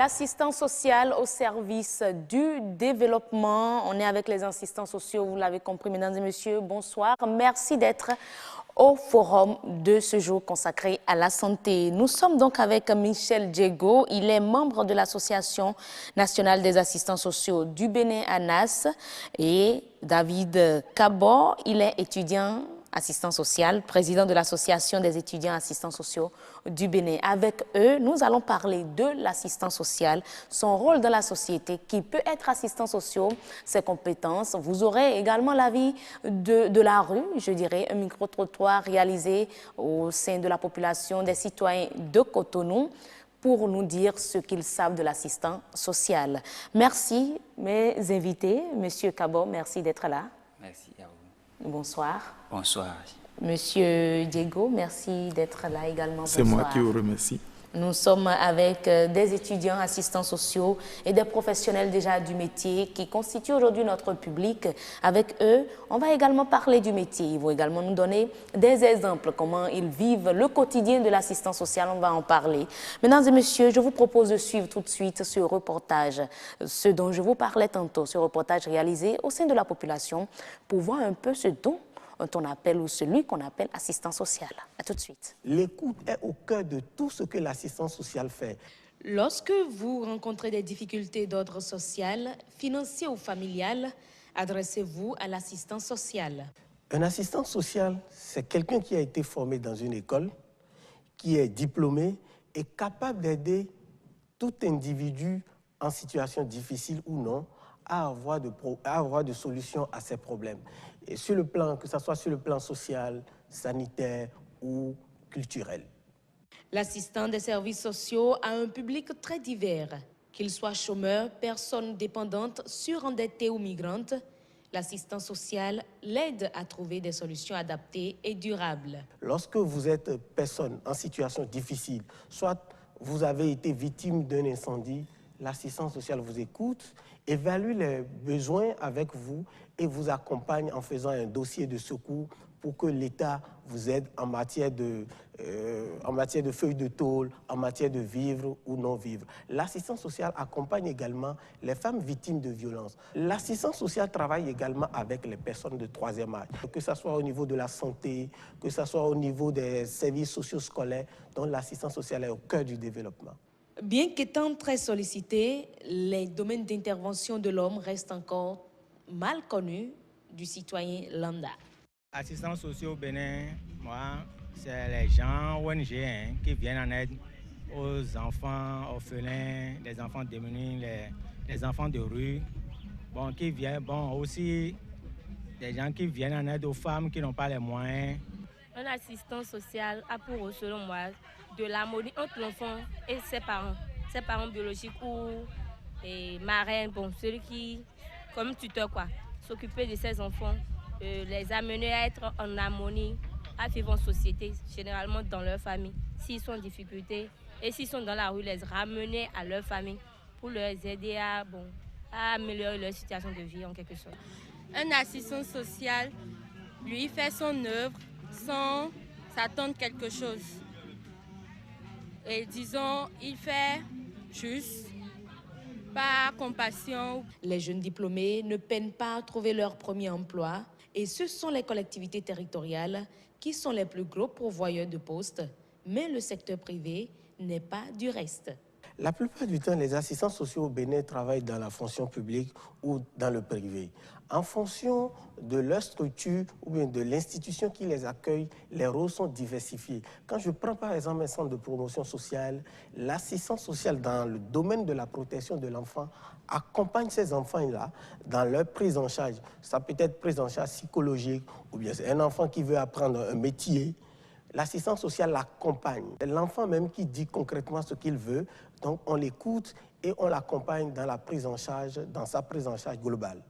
L'assistance sociale au service du développement. On est avec les assistants sociaux, vous l'avez compris, mesdames et messieurs. Bonsoir. Merci d'être au forum de ce jour consacré à la santé. Nous sommes donc avec Michel Diego. Il est membre de l'Association nationale des assistants sociaux du Bénin ANAS, et David Kabo, il est étudiant assistant social, président de l'Association des étudiants assistants sociaux du Bénin. Avec eux, nous allons parler de l'assistant social, son rôle dans la société, qui peut être assistant social, ses compétences. Vous aurez également l'avis de la rue, je dirais, un micro-trottoir réalisé au sein de la population des citoyens de Cotonou pour nous dire ce qu'ils savent de l'assistant social. Merci, mes invités. Monsieur Kabo, merci d'être là. Merci à vous. Bonsoir. Bonsoir. Monsieur Diego, merci d'être là également. C'est moi qui vous remercie. Nous sommes avec des étudiants assistants sociaux et des professionnels déjà du métier qui constituent aujourd'hui notre public. Avec eux, on va également parler du métier. Ils vont également nous donner des exemples, comment ils vivent le quotidien de l'assistance sociale. On va en parler. Mesdames et messieurs, je vous propose de suivre tout de suite ce reportage, ce dont je vous parlais tantôt, ce reportage réalisé au sein de la population pour voir un peu ce dont on appelle ou celui qu'on appelle assistant social. À tout de suite. L'écoute est au cœur de tout ce que l'assistance sociale fait. Lorsque vous rencontrez des difficultés d'ordre social, financier ou familial, adressez-vous à l'assistant social. Un assistant social, c'est quelqu'un qui a été formé dans une école, qui est diplômé et capable d'aider tout individu en situation difficile ou non à avoir de solutions à ses problèmes. Et sur le plan, que ce soit sur le plan social, sanitaire ou culturel. L'assistant des services sociaux a un public très divers. Qu'il soit chômeur, personne dépendante, surendettée ou migrante, l'assistant social l'aide à trouver des solutions adaptées et durables. Lorsque vous êtes personne en situation difficile, soit vous avez été victime d'un incendie, l'assistance sociale vous écoute, évalue les besoins avec vous et vous accompagne en faisant un dossier de secours pour que l'État vous aide en matière de feuilles de tôle, en matière de vivre ou non-vivre. L'assistance sociale accompagne également les femmes victimes de violences. L'assistance sociale travaille également avec les personnes de troisième âge, que ce soit au niveau de la santé, que ce soit au niveau des services sociaux scolaires, dont l'assistance sociale est au cœur du développement. Bien qu'étant très sollicités, les domaines d'intervention de l'homme restent encore mal connus du citoyen lambda. Assistants sociaux au Bénin, moi, c'est les gens ONG qui viennent en aide aux enfants orphelins, les enfants démunis, les enfants de rue, qui viennent, aussi des gens qui viennent en aide aux femmes qui n'ont pas les moyens. Un assistant social a pour, selon moi, de l'harmonie entre l'enfant et ses parents biologiques ou marraines, celui qui, comme tuteur, s'occuper de ses enfants, les amener à être en harmonie, à vivre en société, généralement dans leur famille. S'ils sont en difficulté et s'ils sont dans la rue, les ramener à leur famille pour les aider à améliorer leur situation de vie en quelque sorte. Un assistant social, lui, fait son œuvre sans s'attendre quelque chose. Et disons, il fait juste, par compassion. Les jeunes diplômés ne peinent pas à trouver leur premier emploi et ce sont les collectivités territoriales qui sont les plus gros pourvoyeurs de postes, mais le secteur privé n'est pas du reste. La plupart du temps, les assistants sociaux au Bénin travaillent dans la fonction publique ou dans le privé. En fonction de leur structure ou bien de l'institution qui les accueille, les rôles sont diversifiés. Quand je prends par exemple un centre de promotion sociale, l'assistance sociale dans le domaine de la protection de l'enfant accompagne ces enfants-là dans leur prise en charge. Ça peut être prise en charge psychologique ou bien c'est un enfant qui veut apprendre un métier. L'assistance sociale l'accompagne. L'enfant même qui dit concrètement ce qu'il veut, donc on l'écoute et on l'accompagne dans la prise en charge, dans sa prise en charge globale.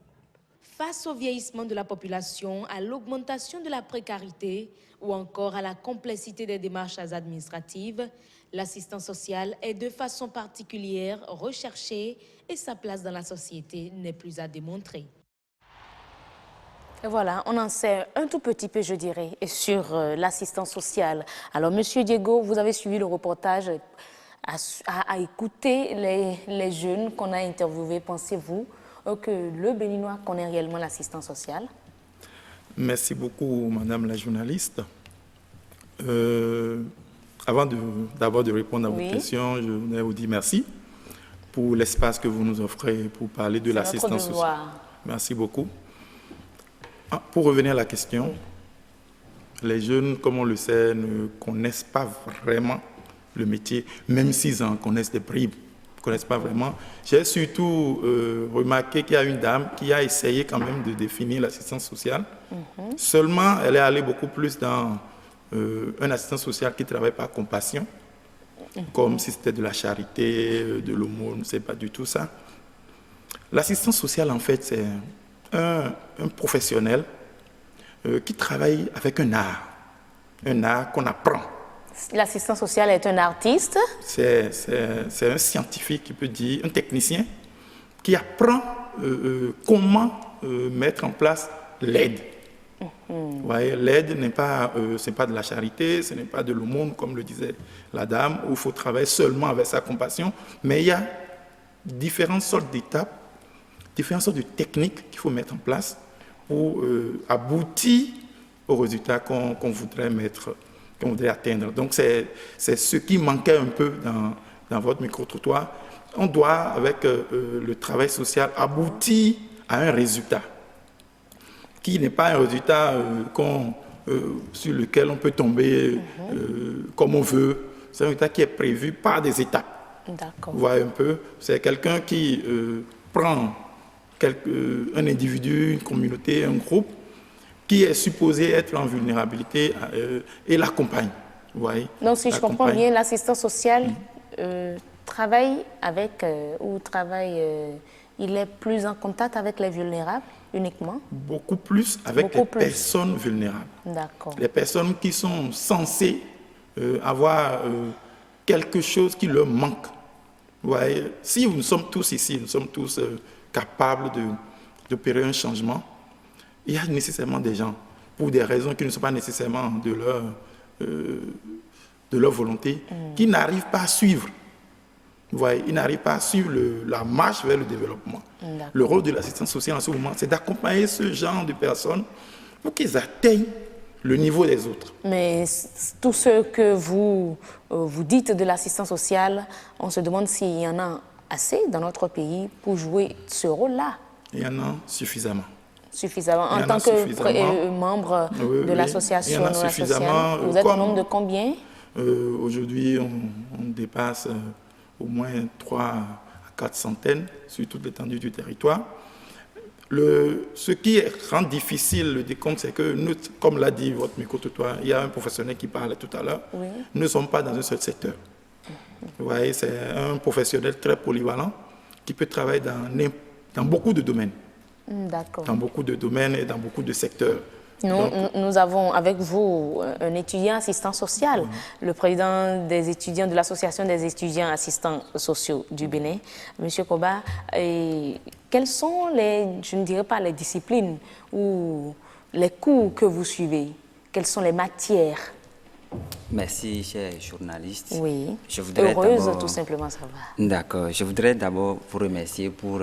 Face au vieillissement de la population, à l'augmentation de la précarité ou encore à la complexité des démarches administratives, l'assistance sociale est de façon particulière recherchée et sa place dans la société n'est plus à démontrer. Et voilà, on en sait un tout petit peu, je dirais, sur l'assistance sociale. Alors, Monsieur Diego, vous avez suivi le reportage à écouter les jeunes qu'on a interviewés, pensez-vous que le Béninois connaît réellement l'assistance sociale? Merci beaucoup, Madame la journaliste. Avant d'abord de répondre à vos questions, je voudrais vous dire merci pour l'espace que vous nous offrez pour parler de l'assistance sociale. Merci beaucoup. Pour revenir à la question, les jeunes, comme on le sait, ne connaissent pas vraiment le métier, même s'ils en connaissent des bribes, ne connaissent pas vraiment. J'ai surtout remarqué qu'il y a une dame qui a essayé quand même de définir l'assistance sociale. Seulement, elle est allée beaucoup plus dans un assistant social qui travaille par compassion, comme si c'était de la charité, de l'aumône, c'est pas du tout ça. L'assistance sociale, en fait, c'est un professionnel qui travaille avec un art qu'on apprend. L'assistant social est un artiste? C'est un scientifique, qui peut dire, un technicien, qui apprend comment mettre en place l'aide. L'aide n'est pas, c'est pas de la charité, ce n'est pas de l'aumône, comme le disait la dame, où il faut travailler seulement avec sa compassion, mais il y a différentes sortes d'étapes, différentes sortes de techniques qu'il faut mettre en place pour aboutir au résultat qu'on voudrait atteindre. Donc c'est ce qui manquait un peu dans votre micro-trottoir. On doit, avec le travail social, aboutir à un résultat qui n'est pas un résultat sur lequel on peut tomber comme on veut. C'est un résultat qui est prévu par des étapes. Vous voyez un peu, c'est quelqu'un qui prend un individu, une communauté, un groupe, qui est supposé être en vulnérabilité et l'accompagne. Donc, si je comprends bien, l'assistant social travaille avec, il est plus en contact avec les vulnérables uniquement? Beaucoup plus avec les personnes vulnérables. D'accord. Les personnes qui sont censées avoir quelque chose qui leur manque. Vous voyez, si nous sommes tous ici, nous sommes tous capables d'opérer un changement, il y a nécessairement des gens, pour des raisons qui ne sont pas nécessairement de leur volonté, qui n'arrivent pas à suivre. Vous voyez, ils n'arrivent pas à suivre la marche vers le développement. Le rôle de l'assistance sociale en ce moment, c'est d'accompagner ce genre de personnes pour qu'ils atteignent le niveau des autres. Mais tout ce que vous dites de l'assistance sociale, on se demande s'il y en a assez dans notre pays pour jouer ce rôle-là. Il y en a suffisamment. Suffisamment. En tant que membre de l'association, vous êtes au nombre de combien? Aujourd'hui, on dépasse au moins 3 à 4 centaines sur toute l'étendue du territoire. Ce qui rend difficile le décompte, c'est que nous, comme l'a dit votre micro-trottoir, il y a un professionnel qui parlait tout à l'heure, nous ne sommes pas dans un seul secteur. Vous voyez, c'est un professionnel très polyvalent qui peut travailler dans beaucoup de domaines. D'accord. Dans beaucoup de domaines et dans beaucoup de secteurs. Nous avons avec vous un étudiant assistant social, le président des étudiants de l'association des étudiants assistants sociaux du Bénin, M. Koba. Quelles sont je ne dirais pas les disciplines ou les cours que vous suivez? Quelles sont les matières? Merci, cher journaliste. Oui, je voudrais heureuse tout simplement, ça va. D'accord, je voudrais d'abord vous remercier pour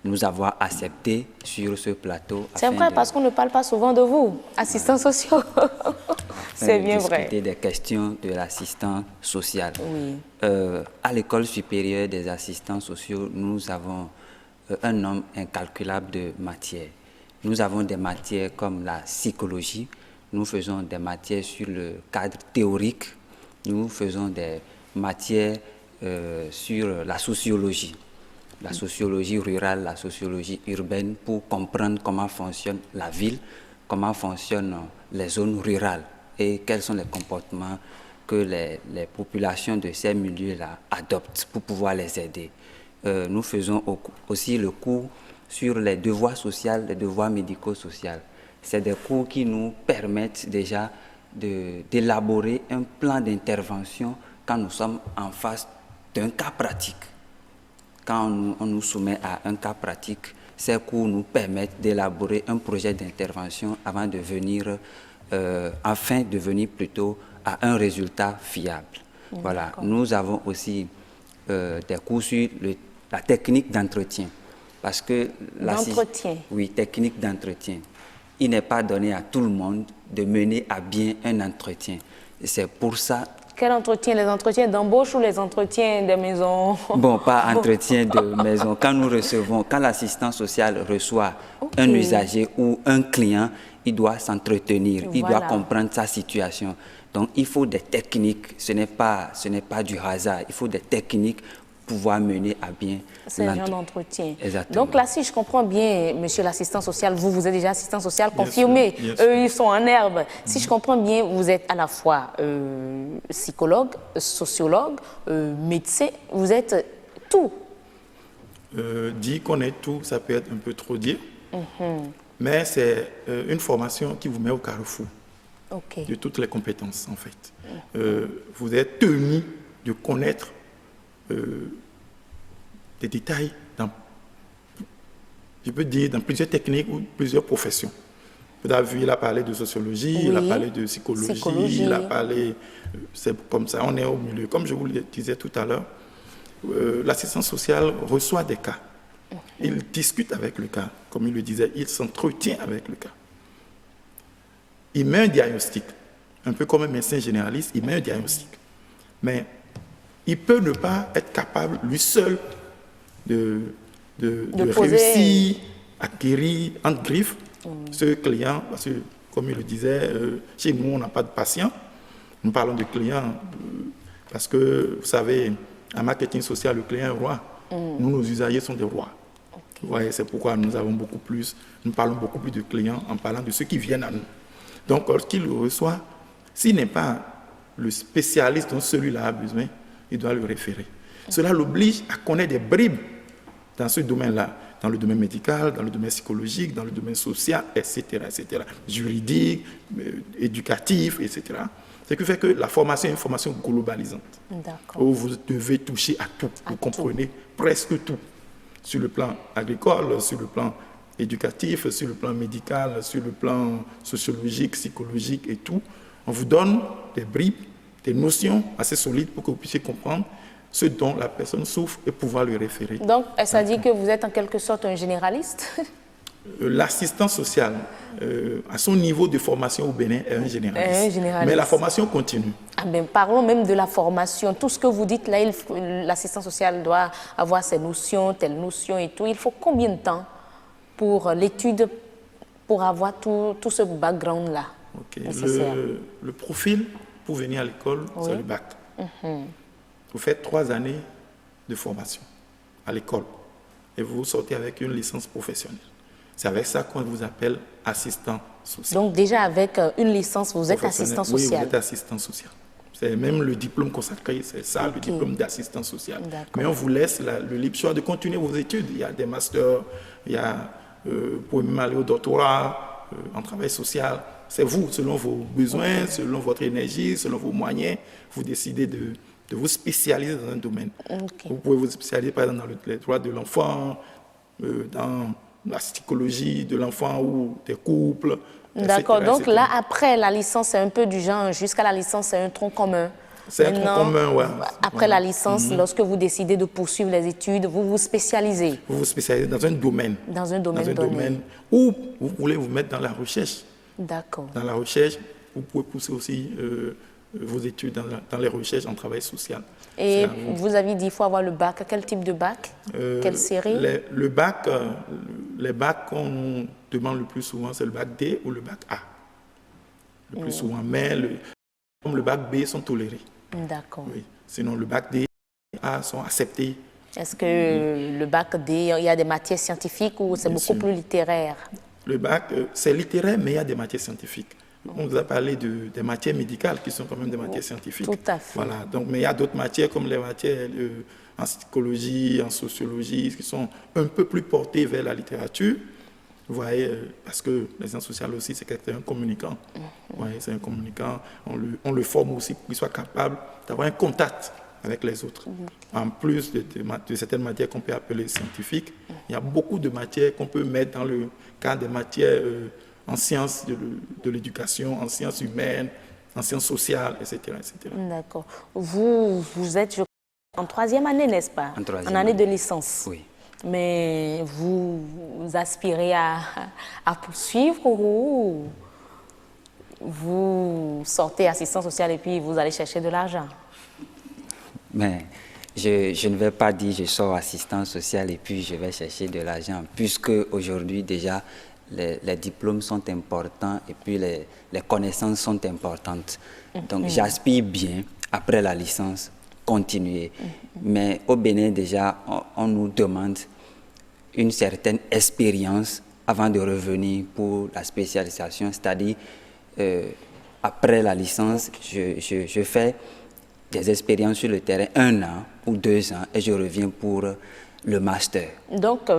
nous avoir acceptés sur ce plateau. C'est vrai, parce qu'on ne parle pas souvent de vous, assistants sociaux. C'est bien vrai. Discuter des questions de l'assistant social. Oui. À l'école supérieure des assistants sociaux, nous avons un nombre incalculable de matières. Nous avons des matières comme la psychologie, nous faisons des matières sur le cadre théorique, nous faisons des matières sur la sociologie rurale, la sociologie urbaine, pour comprendre comment fonctionne la ville, comment fonctionnent les zones rurales et quels sont les comportements que les populations de ces milieux-là adoptent pour pouvoir les aider. Nous faisons aussi le cours sur les devoirs sociaux, les devoirs médico-sociaux. C'est des cours qui nous permettent déjà d'élaborer un plan d'intervention quand nous sommes en face d'un cas pratique. Quand on nous soumet à un cas pratique, ces cours nous permettent d'élaborer un projet d'intervention afin de venir plutôt à un résultat fiable. Voilà. Nous avons aussi des cours sur la technique d'entretien. Parce que D'entretien. Oui, technique d'entretien. Il n'est pas donné à tout le monde de mener à bien un entretien. C'est pour ça... Quel entretien? Les entretiens d'embauche ou les entretiens de maison? Bon, pas entretien de maison. Quand l'assistant social reçoit un usager ou un client, il doit s'entretenir, il doit comprendre sa situation. Donc, il faut des techniques, ce n'est pas du hasard, il faut des techniques pour pouvoir mener à bien ce genre d'entretien. Exactement. Donc là, si je comprends bien, monsieur l'assistant social, vous êtes déjà assistant social confirmé. Eux, ils sont en herbe. Si je comprends bien, vous êtes à la fois psychologue, sociologue, médecin, vous êtes tout. Dire qu'on est tout, ça peut être un peu trop dire. Mais c'est une formation qui vous met au carrefour de toutes les compétences, en fait. Vous êtes tenu de connaître des détails dans, je peux dire, dans plusieurs techniques ou plusieurs professions. Vous avez vu, il a parlé de sociologie, il a parlé de psychologie, il a parlé... C'est comme ça, on est au milieu. Comme je vous le disais tout à l'heure, l'assistant social reçoit des cas. Il discute avec le cas, comme il le disait, il s'entretient avec le cas. Il met un diagnostic, un peu comme un médecin généraliste, il met un diagnostic. Mais il peut ne pas être capable, lui seul, de réussir, acquérir, entre griffes, ce client, parce que, comme il le disait, chez nous, on n'a pas de patient. Nous parlons de client, parce que, vous savez, en marketing social, le client est roi. Nous, nos usagers sont des rois. Vous voyez, c'est pourquoi nous parlons beaucoup plus de clients en parlant de ceux qui viennent à nous. Donc, lorsqu'il le reçoit, s'il n'est pas le spécialiste dont celui-là a besoin, il doit le référer. Cela l'oblige à connaître des bribes dans ce domaine-là, dans le domaine médical, dans le domaine psychologique, dans le domaine social, etc., etc., juridique, éducatif, etc. Ce qui fait que la formation est une formation globalisante, où vous devez toucher à tout, vous comprenez presque tout, sur le plan agricole, sur le plan éducatif, sur le plan médical, sur le plan sociologique, psychologique et tout. On vous donne des bribes, des notions assez solides pour que vous puissiez comprendre ce dont la personne souffre et pouvoir le référer. Donc, ça dit que vous êtes en quelque sorte un généraliste? L'assistant social, à son niveau de formation au Bénin, est un généraliste. Mais la formation continue. Ah ben, parlons même de la formation. Tout ce que vous dites là, l'assistant social doit avoir ses notions, telles notions et tout. Il faut combien de temps pour l'étude, pour avoir tout ce background-là nécessaire? Le profil pour venir à l'école, c'est le bac. Vous faites 3 années de formation à l'école et vous sortez avec une licence professionnelle. C'est avec ça qu'on vous appelle assistant social. Donc déjà avec une licence, vous êtes assistant social? Oui, vous êtes assistant social. C'est même le diplôme consacré, c'est ça, le diplôme d'assistant social. Mais on vous laisse le libre choix de continuer vos études. Il y a des masters, vous pouvez même aller au doctorat, en travail social. C'est vous, selon vos besoins, selon votre énergie, selon vos moyens, vous décidez de vous spécialiser dans un domaine. Vous pouvez vous spécialiser par exemple dans les droits de l'enfant, dans la psychologie de l'enfant ou des couples. D'accord, donc là, après la licence, c'est un peu du genre, jusqu'à la licence, c'est un tronc commun. C'est un tronc commun, oui. Après la licence, lorsque vous décidez de poursuivre les études, vous vous spécialisez. Vous vous spécialisez dans un domaine. Dans un domaine où vous voulez vous mettre dans la recherche. D'accord. Dans la recherche, vous pouvez pousser aussi vos études dans les recherches en travail social. Et vous avez dit qu'il faut avoir le bac. Quel type de bac? Quelle série? Le bac, les bacs qu'on demande le plus souvent, c'est le bac D ou le bac A. Le plus souvent. Mais comme le bac B sont tolérés. D'accord. Oui. Sinon, le bac D et A sont acceptés. Est-ce que le bac D, il y a des matières scientifiques ou c'est beaucoup plus littéraire? Le bac, c'est littéraire, mais il y a des matières scientifiques. On vous a parlé des matières médicales qui sont quand même des matières scientifiques. Tout à fait. Voilà. Donc, mais il y a d'autres matières comme les matières en psychologie, en sociologie, qui sont un peu plus portées vers la littérature. Vous voyez, parce que les sciences sociales aussi, c'est un communicant. Vous voyez, c'est un communicant. On le forme aussi pour qu'il soit capable d'avoir un contact avec les autres. En plus de certaines matières qu'on peut appeler scientifiques, il y a beaucoup de matières qu'on peut mettre dans le cadre des matières en sciences de l'éducation, en sciences humaines, en sciences sociales, etc. D'accord. Vous êtes en 3e année, n'est-ce pas? En 3e année de licence. Oui. Mais vous aspirez à poursuivre ou vous sortez assistant social et puis vous allez chercher de l'argent? Mais je ne vais pas dire je sors assistant social et puis je vais chercher de l'argent, puisque aujourd'hui déjà les diplômes sont importants et puis les connaissances sont importantes. Donc j'aspire bien, après la licence, continuer. Mais au Bénin déjà, on nous demande une certaine expérience avant de revenir pour la spécialisation, c'est-à-dire après la licence, je fais des expériences sur le terrain 1 an ou 2 ans et je reviens pour le master. Donc,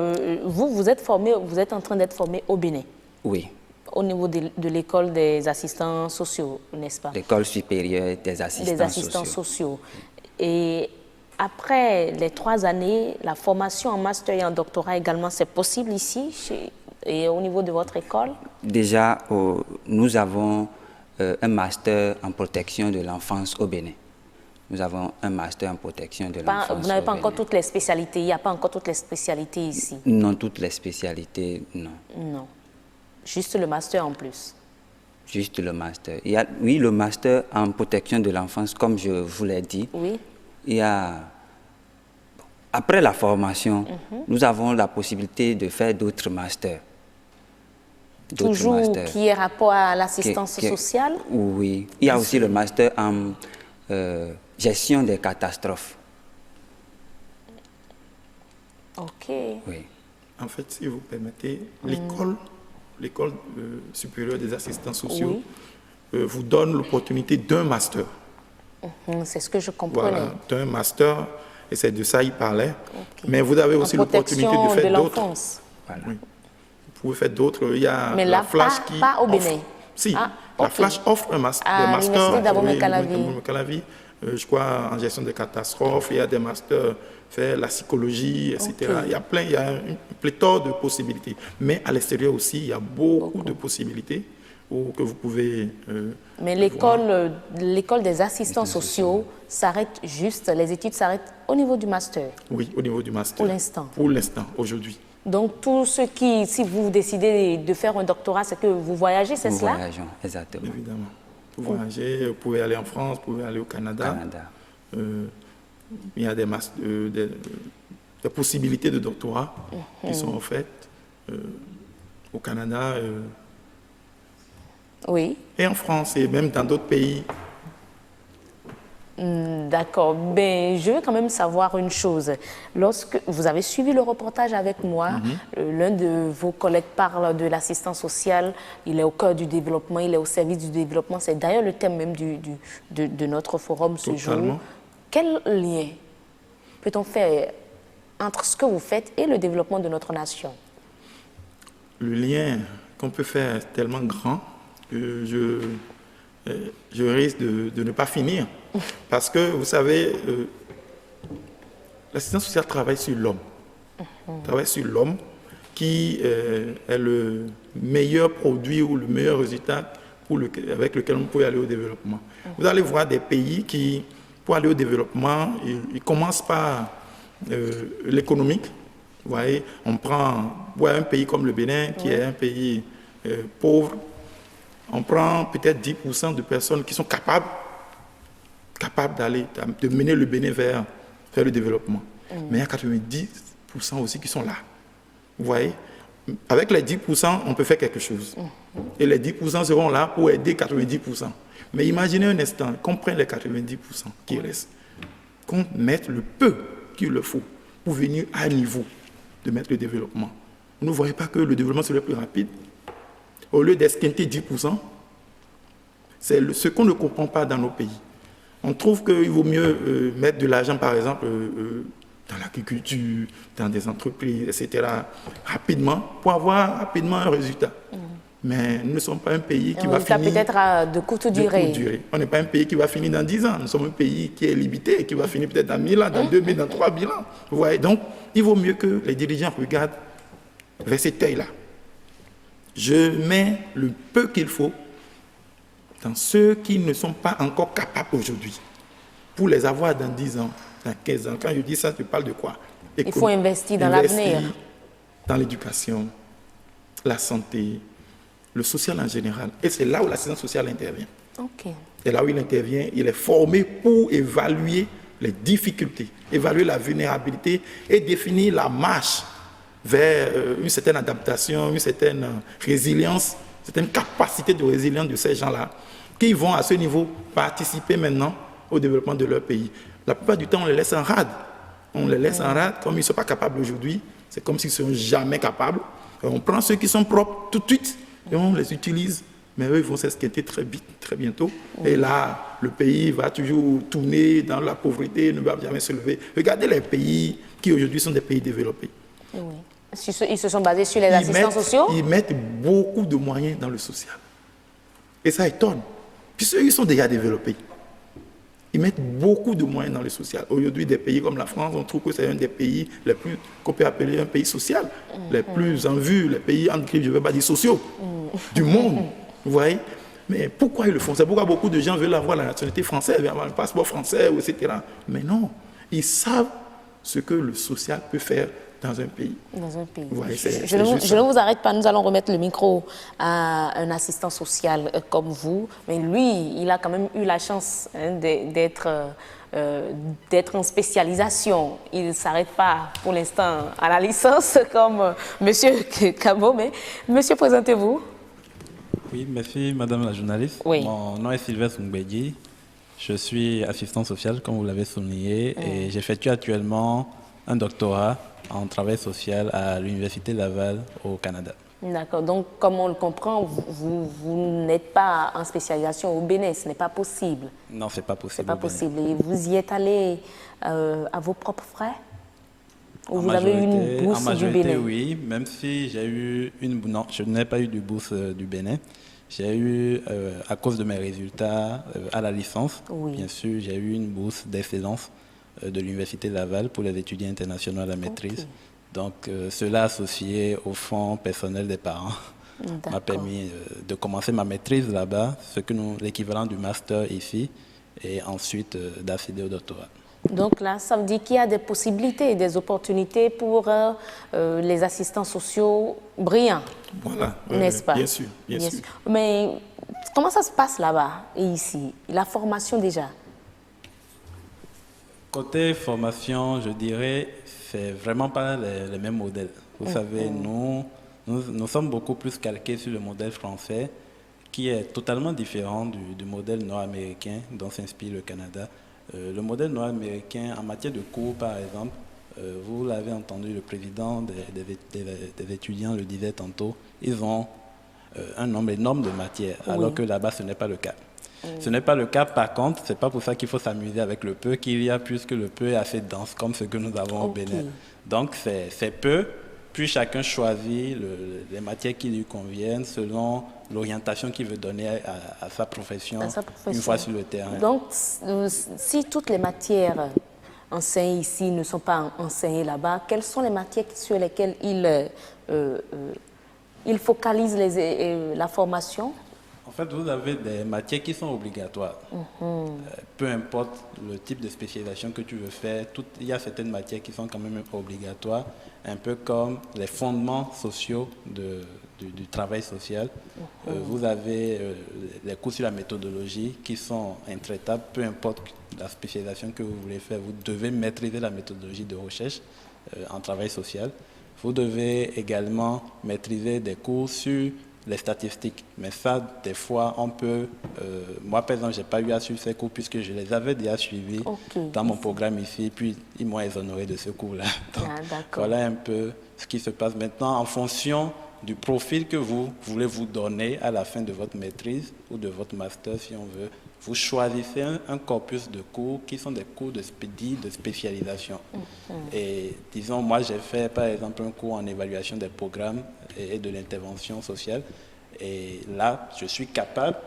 vous êtes formé, vous êtes en train d'être formé au Bénin? Oui. Au niveau de l'école des assistants sociaux, n'est-ce pas? L'école supérieure des assistants sociaux. Et après les 3 années, la formation en master et en doctorat également, c'est possible ici et au niveau de votre école? Déjà, nous avons un master en protection de l'enfance au Bénin. Nous avons un master en protection de l'enfance. Vous n'avez pas encore toutes les spécialités, il n'y a pas encore toutes les spécialités ici? Non, toutes les spécialités, non. Non. Juste le master en plus? Juste le master. Il y a, oui, le master en protection de l'enfance, comme je vous l'ai dit. Oui. Il y a, après la formation, nous avons la possibilité de faire d'autres masters. Toujours qui est rapport à l'assistance sociale? Oui. Il y a aussi le master en gestion des catastrophes. Ok. Oui. En fait, si vous permettez, l'école supérieure des assistants sociaux vous donne l'opportunité d'un master. C'est ce que je comprenais. Voilà, d'un master, et c'est de ça qu'il parlait. Okay. Mais vous avez aussi l'opportunité de faire d'autres. Voilà. Oui. Vous pouvez faire d'autres. Il y a la Flash qui pas au Bénin. Si, la Flash offre un master. Des masters. D'Abomey-Calavi. Je crois en gestion des catastrophes. Il y a des masters, faire la psychologie, etc. Okay. Il y a une pléthore de possibilités. Mais à l'extérieur aussi, il y a beaucoup de possibilités que vous pouvez. Mais l'école des assistants sociaux s'arrête juste, les études s'arrêtent au niveau du master? Oui, au niveau du master. Pour l'instant? Pour l'instant, aujourd'hui. Donc, tout ce qui, si vous décidez de faire un doctorat, c'est que vous voyagez, c'est cela? Nous voyageons, exactement. Évidemment. Vous voyagez, vous pouvez aller en France, vous pouvez aller au Canada. Il y a des possibilités de doctorat qui sont offertes au Canada. Oui. Et en France, et même dans d'autres pays. D'accord. Ben, je veux quand même savoir une chose. Lorsque vous avez suivi le reportage avec moi, l'un de vos collègues parle de l'assistance sociale. Il est au cœur du développement, il est au service du développement. C'est d'ailleurs le thème même de notre forum ce jour. Quel lien peut-on faire entre ce que vous faites et le développement de notre nation? Le lien qu'on peut faire est tellement grand que je risque de ne pas finir. Parce que, vous savez, l'assistance sociale travaille sur l'homme. Travaille sur l'homme qui est le meilleur produit ou le meilleur résultat avec lequel on peut aller au développement. Vous allez voir des pays qui, pour aller au développement, ils commencent par l'économique. Vous voyez, on prend un pays comme le Bénin, qui est un pays pauvre. On prend peut-être 10% de personnes qui sont capables de mener le Bénin vers le développement. Mais il y a 90% aussi qui sont là. Vous voyez, avec les 10%, on peut faire quelque chose. Et les 10% seront là pour aider 90%. Mais imaginez un instant qu'on prenne les 90% qui restent, qu'on mette le peu qu'il le faut pour venir à un niveau de mettre le développement. Vous ne voyez pas que le développement serait plus rapide? Au lieu d'esquinter 10%, c'est ce qu'on ne comprend pas dans nos pays. On trouve qu'il vaut mieux mettre de l'argent, par exemple, dans l'agriculture, dans des entreprises, etc., rapidement, pour avoir rapidement un résultat. Mais nous ne sommes pas un pays qui va finir... peut-être de courte durée. On n'est pas un pays qui va finir dans 10 ans. Nous sommes un pays qui est limité et qui va finir peut-être dans 1000 ans, dans 2000, dans 3000 ans. Vous voyez, donc, il vaut mieux que les dirigeants regardent vers cet œil-là. Je mets le peu qu'il faut dans ceux qui ne sont pas encore capables aujourd'hui, pour les avoir dans 10 ans, dans 15 ans. Quand je dis ça, je parle de quoi? Il faut investir dans l'avenir. Dans l'éducation, la santé, le social en général. Et c'est là où l'assistance sociale intervient. Okay. Et là où il intervient, il est formé pour évaluer les difficultés, évaluer la vulnérabilité et définir la marche vers une certaine adaptation, une certaine résilience, une certaine capacité de résilience de ces gens-là, qui vont à ce niveau participer maintenant au développement de leur pays. La plupart du temps, on les laisse en rade. On les laisse en rade, comme ils ne sont pas capables aujourd'hui, c'est comme s'ils ne sont jamais capables. On prend ceux qui sont propres tout de suite et on les utilise. Mais eux, ils vont s'esquinter très vite, très bientôt. Et là, le pays va toujours tourner dans la pauvreté, ne va jamais se lever. Regardez les pays qui aujourd'hui sont des pays développés. Oui. Ils se sont basés sur les assistants sociaux? Ils mettent beaucoup de moyens dans le social. Et ça étonne. Puisqu'eux, ils sont déjà développés. Ils mettent beaucoup de moyens dans le social. Aujourd'hui, des pays comme la France, on trouve que c'est un des pays les plus, qu'on peut appeler un pays social, les plus en vue, les pays, je ne vais pas dire sociaux, du monde. Vous voyez? Mais pourquoi ils le font? C'est pourquoi beaucoup de gens veulent avoir la nationalité française, avoir le passeport français, etc. Mais non, ils savent ce que le social peut faire dans un pays. Dans un pays. Voyez, je ne vous arrête pas, nous allons remettre le micro à un assistant social comme vous. Mais lui, il a quand même eu la chance d'être en spécialisation. Il ne s'arrête pas pour l'instant à la licence comme Monsieur Kabo. Mais Monsieur, présentez-vous. Oui, merci Madame la journaliste. Oui. Mon nom est Sylvestre Mbedi. Je suis assistant social, comme vous l'avez souligné, et j'effectue actuellement un doctorat en travail social à l'Université Laval au Canada. D'accord. Donc, comme on le comprend, vous n'êtes pas en spécialisation au Bénin, ce n'est pas possible. Non, ce n'est pas possible. C'est pas possible. Et vous y êtes allé à vos propres frais? Ou vous avez eu une bourse du Bénin? Oui, même si j'ai eu une... Non, je n'ai pas eu de bourse du Bénin. J'ai eu, à cause de mes résultats à la licence, bien sûr, j'ai eu une bourse d'excellence de l'Université Laval pour les étudiants internationaux à la maîtrise. Donc, cela associé au fonds personnel des parents m'a permis de commencer ma maîtrise là-bas, l'équivalent du master ici, et ensuite d'accéder au doctorat. Donc là, ça veut dire qu'il y a des possibilités, des opportunités pour les assistants sociaux brillants. Voilà, n'est-ce pas? Bien sûr, bien sûr. Mais comment ça se passe là-bas et ici? La formation déjà? Côté formation, je dirais, c'est vraiment pas les mêmes modèles. Vous savez, nous sommes beaucoup plus calqués sur le modèle français, qui est totalement différent du modèle nord-américain dont s'inspire le Canada. Le modèle nord-américain, en matière de cours, par exemple, vous l'avez entendu, le président des étudiants le disait tantôt, ils ont un nombre énorme de matières, alors que là-bas, ce n'est pas le cas. Ce n'est pas le cas, par contre, ce n'est pas pour ça qu'il faut s'amuser avec le peu qu'il y a, puisque le peu est assez dense, comme ce que nous avons au Bénin. Donc, c'est peu, puis chacun choisit les matières qui lui conviennent selon l'orientation qu'il veut donner à sa profession une fois sur le terrain. Donc, si toutes les matières enseignées ici ne sont pas enseignées là-bas, quelles sont les matières sur lesquelles il focalise la formation? En fait, vous avez des matières qui sont obligatoires. Peu importe le type de spécialisation que tu veux faire, il y a certaines matières qui sont quand même obligatoires, un peu comme les fondements sociaux du travail social. Vous avez les cours sur la méthodologie qui sont intraitables, peu importe la spécialisation que vous voulez faire, vous devez maîtriser la méthodologie de recherche en travail social. Vous devez également maîtriser des cours sur les statistiques. Mais ça, des fois, on peut... moi, par exemple, je n'ai pas eu à suivre ces cours puisque je les avais déjà suivis dans mon programme ici, puis ils m'ont exonéré de ce cours-là. Donc, voilà un peu ce qui se passe maintenant en fonction du profil que vous voulez vous donner à la fin de votre maîtrise ou de votre master, si on veut. Vous choisissez un corpus de cours qui sont des cours de spécialisation. Et disons, moi, j'ai fait, par exemple, un cours en évaluation des programmes et de l'intervention sociale. Et là, je suis capable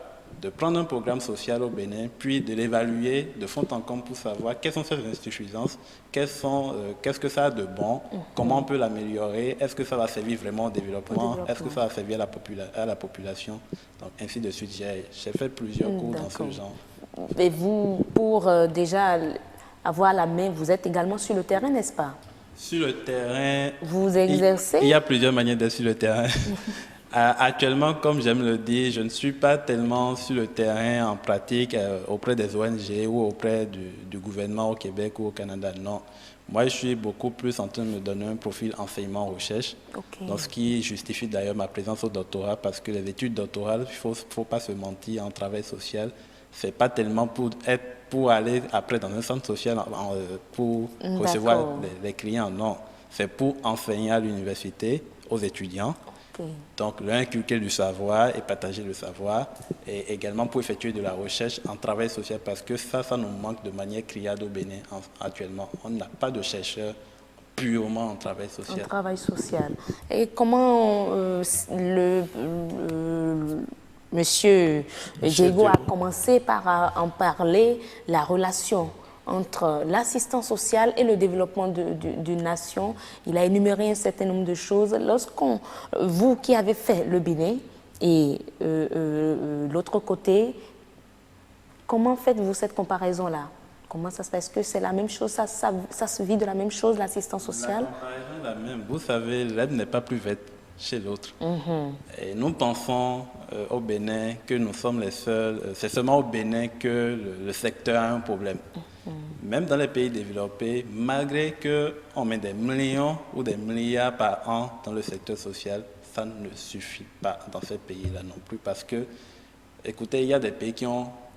de prendre un programme social au Bénin, puis de l'évaluer de fond en comble pour savoir quelles sont ses insuffisances, qu'est-ce que ça a de bon, comment on peut l'améliorer, est-ce que ça va servir vraiment au développement, est-ce que ça va servir à la population, donc ainsi de suite. J'ai fait plusieurs cours dans ce genre. Et vous, pour déjà avoir la main, vous êtes également sur le terrain, n'est-ce pas? Sur le terrain, vous exercez? Il y a plusieurs manières d'être sur le terrain. Actuellement, comme j'aime le dire, je ne suis pas tellement sur le terrain en pratique auprès des ONG ou auprès du gouvernement au Québec ou au Canada. Non. Moi, je suis beaucoup plus en train de me donner un profil enseignement-recherche, donc ce qui justifie d'ailleurs ma présence au doctorat, parce que les études doctorales, il ne faut pas se mentir, en travail social, ce n'est pas tellement pour aller après dans un centre social pour recevoir les clients, non. C'est pour enseigner à l'université, aux étudiants. Donc, leur inculquer du savoir et partager le savoir, et également pour effectuer de la recherche en travail social, parce que ça nous manque de manière criarde au Bénin actuellement. On n'a pas de chercheurs purement en travail social. En travail social. Et comment Monsieur Diego a commencé par en parler, la relation entre l'assistance sociale et le développement d'une nation. Il a énuméré un certain nombre de choses. Vous qui avez fait le Bénin et l'autre côté, comment faites-vous cette comparaison-là? Comment ça se fait? Est-ce que c'est la même chose, ça se vit de la même chose, l'assistance sociale? La comparaison est la même. Vous savez, l'aide n'est pas plus verte chez l'autre. Et nous pensons au Bénin que nous sommes les seuls, c'est seulement au Bénin que le secteur a un problème. Même dans les pays développés, malgré qu'on met des millions ou des milliards par an dans le secteur social, ça ne suffit pas dans ces pays-là non plus, parce que, écoutez, il y a des pays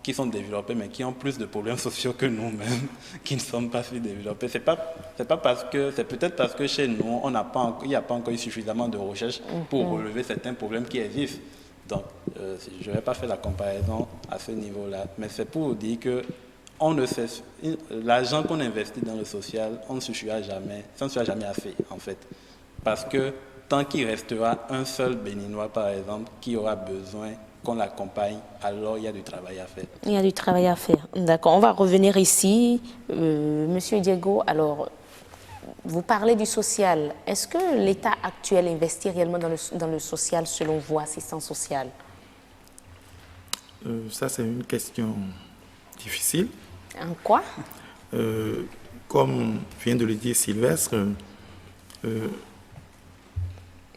qui sont développés, mais qui ont plus de problèmes sociaux que nous-mêmes, qui ne sommes pas si développés. C'est peut-être parce que chez nous, il n'y a pas encore eu suffisamment de recherche pour relever certains problèmes qui existent. Donc, je ne vais pas faire la comparaison à ce niveau-là, mais c'est pour dire que l'argent qu'on investit dans le social, ça ne suffira jamais assez, en fait. Parce que tant qu'il restera un seul Béninois, par exemple, qui aura besoin qu'on l'accompagne, alors il y a du travail à faire. Il y a du travail à faire. D'accord. On va revenir ici. Monsieur Diego, alors, vous parlez du social. Est-ce que l'État actuel investit réellement dans le social, selon vous, assistance sociale? Ça, c'est une question difficile. En quoi? Comme vient de le dire Sylvestre,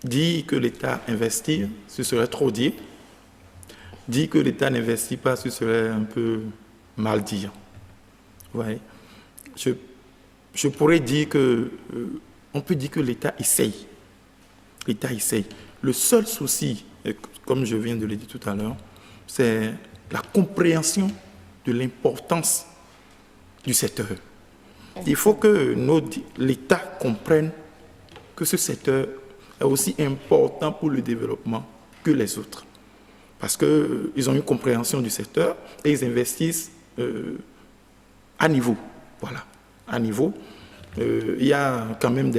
dire que l'État investit, ce serait trop dire. Dire que l'État n'investit pas, ce serait un peu mal dire. Ouais. Je pourrais dire que, on peut dire que l'État essaye. L'État essaye. Le seul souci, comme je viens de le dire tout à l'heure, c'est la compréhension de l'importance du secteur. Il faut que l'État comprenne que ce secteur est aussi important pour le développement que les autres. Parce qu'ils ont une compréhension du secteur et ils investissent à niveau. Voilà, à niveau. Il y a quand même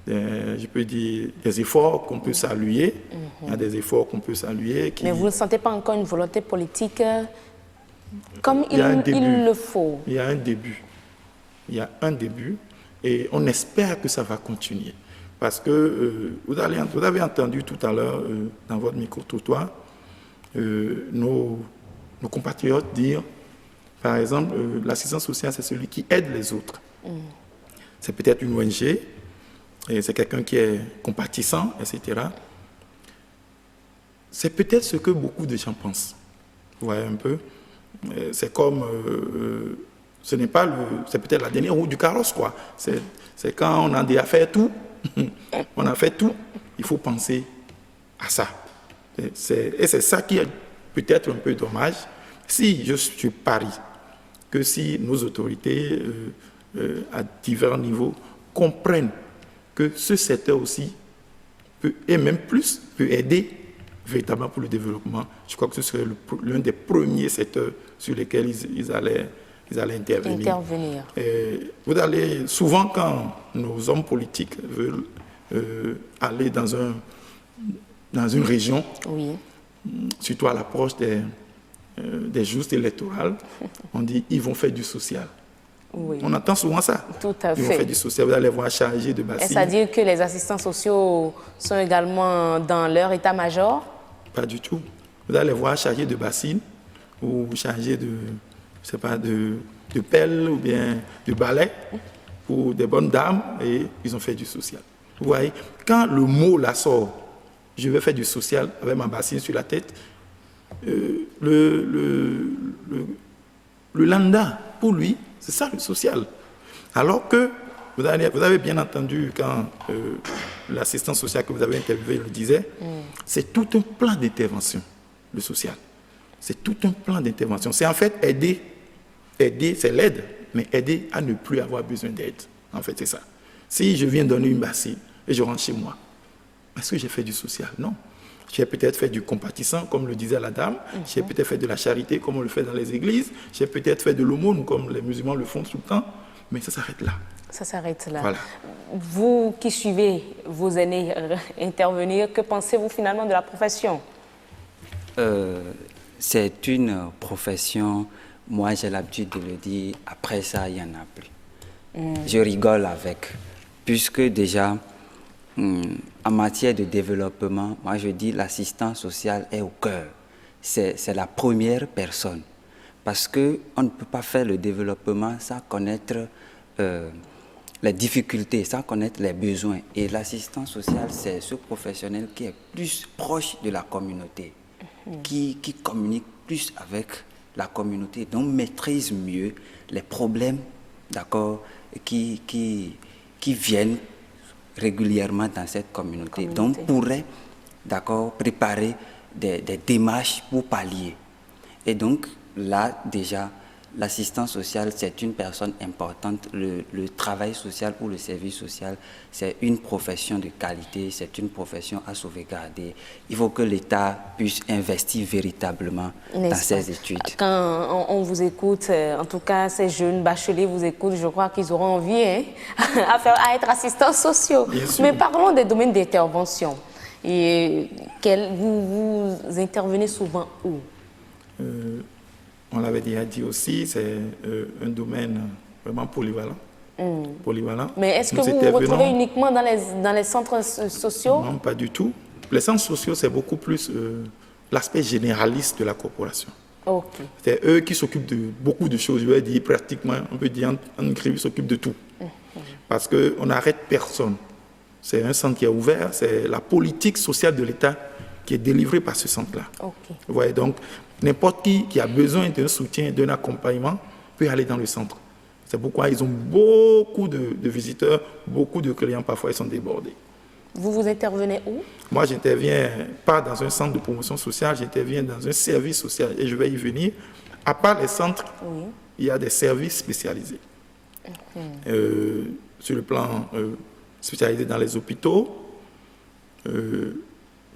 je peux dire, des efforts qu'on peut saluer. Il y a des efforts qu'on peut saluer. Mais vous ne sentez pas encore une volonté politique comme il le faut? Il y a un début. Il y a un début et on espère que ça va continuer. Parce que vous avez entendu tout à l'heure dans votre micro-trottoir nos compatriotes dire, par exemple, l'assistance sociale, c'est celui qui aide les autres. C'est peut-être une ONG, et c'est quelqu'un qui est compatissant, etc. C'est peut-être ce que beaucoup de gens pensent. Vous voyez un peu? C'est comme... c'est peut-être la dernière roue du carrosse, quoi. C'est quand on a déjà fait tout, on a fait tout, il faut penser à ça. Et c'est ça qui est peut-être un peu dommage. Si je parie que si nos autorités à divers niveaux comprennent que ce secteur aussi peut, et même plus, peut aider véritablement pour le développement, je crois que ce serait l'un des premiers secteurs sur lesquels ils allaient intervenir. Vous allez, souvent quand nos hommes politiques veulent aller dans une région, surtout à l'approche des justes électorales, on dit ils vont faire du social. Oui. On entend souvent ça. Tout à Ils vont fait. faire du social, vous allez voir chargés de bassines. Est-ce à dire que les assistants sociaux sont également dans leur état-major? Pas du tout. Vous allez voir chargés de bassines ou chargés de, je sais pas, de pelles ou bien de balais ou des bonnes dames et ils ont fait du social. Vous voyez, quand le mot là sort, je vais faire du social avec ma bassine sur la tête, le lambda, pour lui, c'est ça le social. Alors que, vous avez bien entendu quand l'assistant social que vous avez interviewé le disait, c'est tout un plan d'intervention, le social. C'est tout un plan d'intervention. C'est en fait aider. Aider, c'est l'aide, mais aider à ne plus avoir besoin d'aide. En fait, c'est ça. Si je viens donner une bassine et je rentre chez moi, est-ce que j'ai fait du social? Non. J'ai peut-être fait du compatissant, comme le disait la dame. J'ai peut-être fait de la charité, comme on le fait dans les églises. J'ai peut-être fait de l'aumône, comme les musulmans le font tout le temps. Mais ça s'arrête là. Ça s'arrête là. Voilà. Vous qui suivez vos aînés intervenir, que pensez-vous finalement de la profession? C'est une profession, moi j'ai l'habitude de le dire, après ça, il n'y en a plus. Je rigole avec, puisque déjà, en matière de développement, moi je dis l'assistant social est au cœur. C'est la première personne. Parce qu'on ne peut pas faire le développement sans connaître les difficultés, sans connaître les besoins. Et l'assistant social, c'est ce professionnel qui est plus proche de la communauté, qui communique plus avec la communauté, donc maîtrise mieux les problèmes, d'accord, qui viennent régulièrement dans cette communauté. Donc pourrait, d'accord, préparer des démarches pour pallier. Et donc là déjà, l'assistant social, c'est une personne importante. Le travail social ou le service social, c'est une profession de qualité, c'est une profession à sauvegarder. Il faut que l'État puisse investir véritablement dans ces études. Quand on vous écoute, en tout cas ces jeunes bacheliers vous écoutent, je crois qu'ils auront envie à être assistants sociaux. Mais parlons des domaines d'intervention. Vous intervenez souvent où? On l'avait déjà dit aussi, c'est un domaine vraiment polyvalent. Polyvalent. Mais est-ce que vous vous retrouvez uniquement dans les centres sociaux? Non, pas du tout. Les centres sociaux, c'est beaucoup plus l'aspect généraliste de la corporation. Okay. C'est eux qui s'occupent de beaucoup de choses. Je vais dire pratiquement, on peut dire en écrit, s'occupent de tout. Parce qu'on n'arrête personne. C'est un centre qui est ouvert, c'est la politique sociale de l'État qui est délivrée par ce centre-là. Okay. Vous voyez, donc, n'importe qui a besoin d'un soutien, d'un accompagnement, peut aller dans le centre. C'est pourquoi ils ont beaucoup de visiteurs, beaucoup de clients, parfois ils sont débordés. Vous intervenez où? Moi, j'interviens pas dans un centre de promotion sociale, j'interviens dans un service social et je vais y venir. À part les centres, il y a des services spécialisés. Sur le plan spécialisé dans les hôpitaux,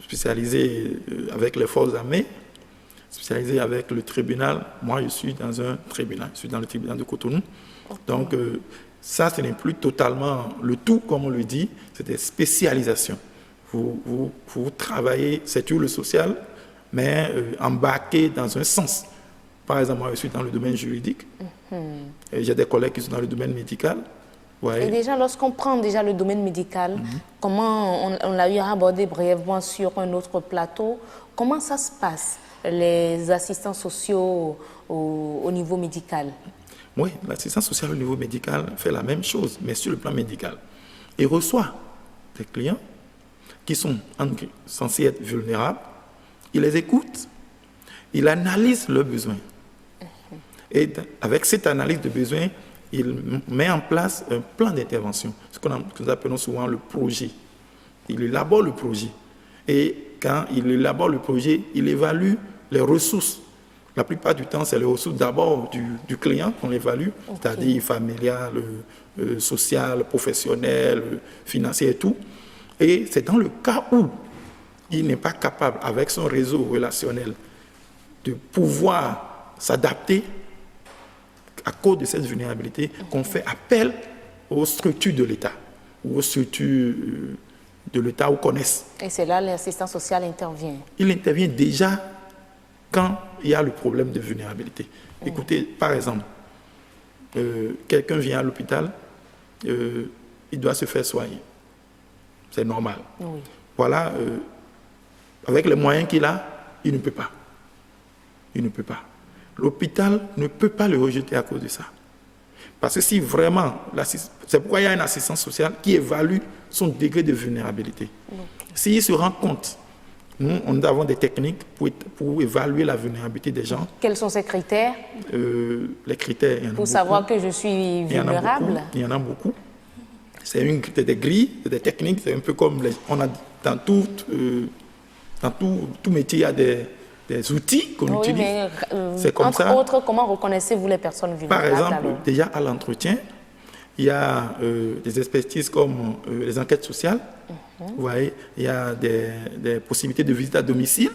spécialisé avec les forces armées, spécialisé avec le tribunal. Moi, je suis dans un tribunal, je suis dans le tribunal de Cotonou. Donc, ça, ce n'est plus totalement le tout, comme on le dit, c'est des spécialisations. Vous travaillez, c'est toujours le social, mais embarqué dans un sens. Par exemple, moi, je suis dans le domaine juridique. J'ai des collègues qui sont dans le domaine médical. Ouais. Et déjà, lorsqu'on prend déjà le domaine médical, comment on l'a eu abordé brièvement sur un autre plateau, comment ça se passe, les assistants sociaux au niveau médical? Oui, l'assistant social au niveau médical fait la même chose, mais sur le plan médical. Il reçoit des clients qui sont censés être vulnérables, il les écoute, il analyse leurs besoins. Et avec cette analyse de besoins, il met en place un plan d'intervention, ce que nous appelons souvent le projet. Il élabore le projet. Et quand il élabore le projet, il évalue les ressources. La plupart du temps, c'est les ressources d'abord du client qu'on évalue, c'est-à-dire familial, social, professionnel, financier et tout. Et c'est dans le cas où il n'est pas capable, avec son réseau relationnel, de pouvoir s'adapter à cause de cette vulnérabilité, qu'on fait appel aux structures de l'État, ou aux structures de l'État ou connaissent. Et c'est là l'assistant social intervient. Il intervient déjà quand il y a le problème de vulnérabilité. Écoutez, par exemple, quelqu'un vient à l'hôpital, il doit se faire soigner. C'est normal. Oui. Voilà, avec les moyens qu'il a, il ne peut pas. Il ne peut pas. L'hôpital ne peut pas le rejeter à cause de ça. Parce que si vraiment, c'est pourquoi il y a une assistance sociale qui évalue son degré de vulnérabilité. S'il se rend compte, nous avons des techniques pour évaluer la vulnérabilité des gens. Quels sont ces critères? Les critères, il y en a pour savoir que je suis vulnérable? Il y en a beaucoup. C'est des grilles, des techniques, c'est un peu comme on a dans tout métier, il y a des outils qu'on utilise. C'est comme ça. Entre autres, comment reconnaissez-vous les personnes vulnérables? Par exemple, déjà à l'entretien, il y a des expertises comme les enquêtes sociales. Vous voyez, il y a des possibilités de visite à domicile.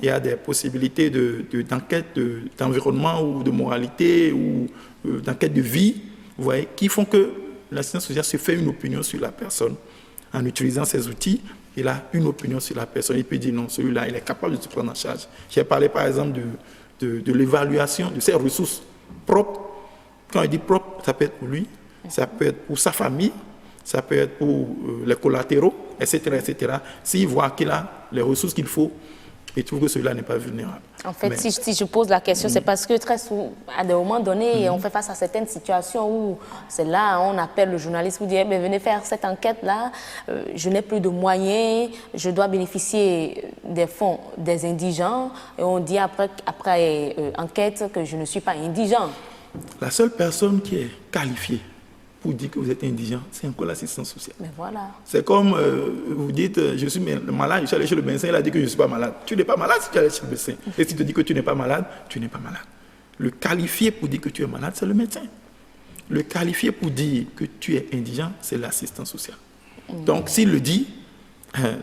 Il y a des possibilités d'enquête d'environnement ou de moralité ou d'enquête de vie, vous voyez, qui font que l'assistance sociale se fait une opinion sur la personne. En utilisant ces outils, il a une opinion sur la personne. Il peut dire non, celui-là, il est capable de se prendre en charge. J'ai parlé par exemple de l'évaluation de ses ressources propres. Quand il dit propre, ça peut être pour lui, ça peut être pour sa famille, ça peut être pour les collatéraux, etc. etc. S'il voit qu'il a les ressources qu'il faut, il trouve que celui-là n'est pas vulnérable. En fait, si je pose la question, c'est parce que très souvent, à des moments donnés, on fait face à certaines situations où c'est là, on appelle le journaliste pour dire, venez faire cette enquête-là, je n'ai plus de moyens, je dois bénéficier des fonds des indigents, et on dit après enquête que je ne suis pas indigent. La seule personne qui est qualifiée pour dire que vous êtes indigent, c'est encore l'assistance sociale. Mais voilà. C'est comme vous dites, je suis malade, je suis allé chez le médecin, il a dit que je ne suis pas malade. Tu n'es pas malade si tu es allé chez le médecin. Et s'il te dit que tu n'es pas malade, tu n'es pas malade. Le qualifié pour dire que tu es malade, c'est le médecin. Le qualifié pour dire que tu es indigent, c'est l'assistance sociale. Donc s'il le dit,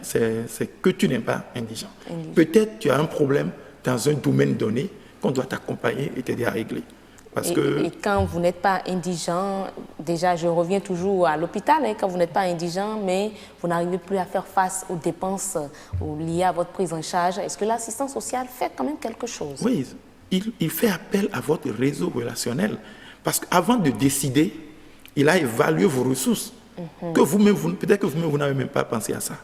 c'est que tu n'es pas indigent. Peut-être tu as un problème dans un domaine donné qu'on doit t'accompagner et t'aider à régler. Et quand vous n'êtes pas indigent, déjà je reviens toujours à l'hôpital, quand vous n'êtes pas indigent, mais vous n'arrivez plus à faire face aux dépenses liées à votre prise en charge, est-ce que l'assistance sociale fait quand même quelque chose? Oui, il fait appel à votre réseau relationnel. Parce qu'avant de décider, il a évalué vos ressources. Que vous-même, peut-être que vous-même, vous n'avez même pas pensé à ça.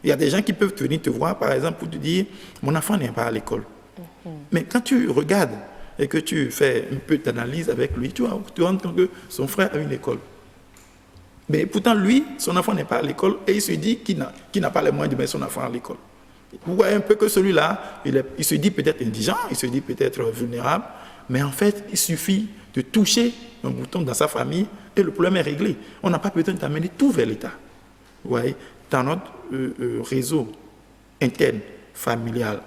Il y a des gens qui peuvent venir te voir, par exemple, pour te dire « mon enfant n'est pas à l'école ». Mais quand tu regardes, et que tu fais un peu d'analyse avec lui, tu rends compte que son frère a une école. Mais pourtant, lui, son enfant n'est pas à l'école et il se dit qu'il n'a pas les moyens de mettre son enfant à l'école. Vous voyez un peu que celui-là, il se dit peut-être indigent, il se dit peut-être vulnérable, mais en fait, il suffit de toucher un bouton dans sa famille et le problème est réglé. On n'a pas besoin d'amener tout vers l'État. Vous voyez, dans notre réseau interne, familial,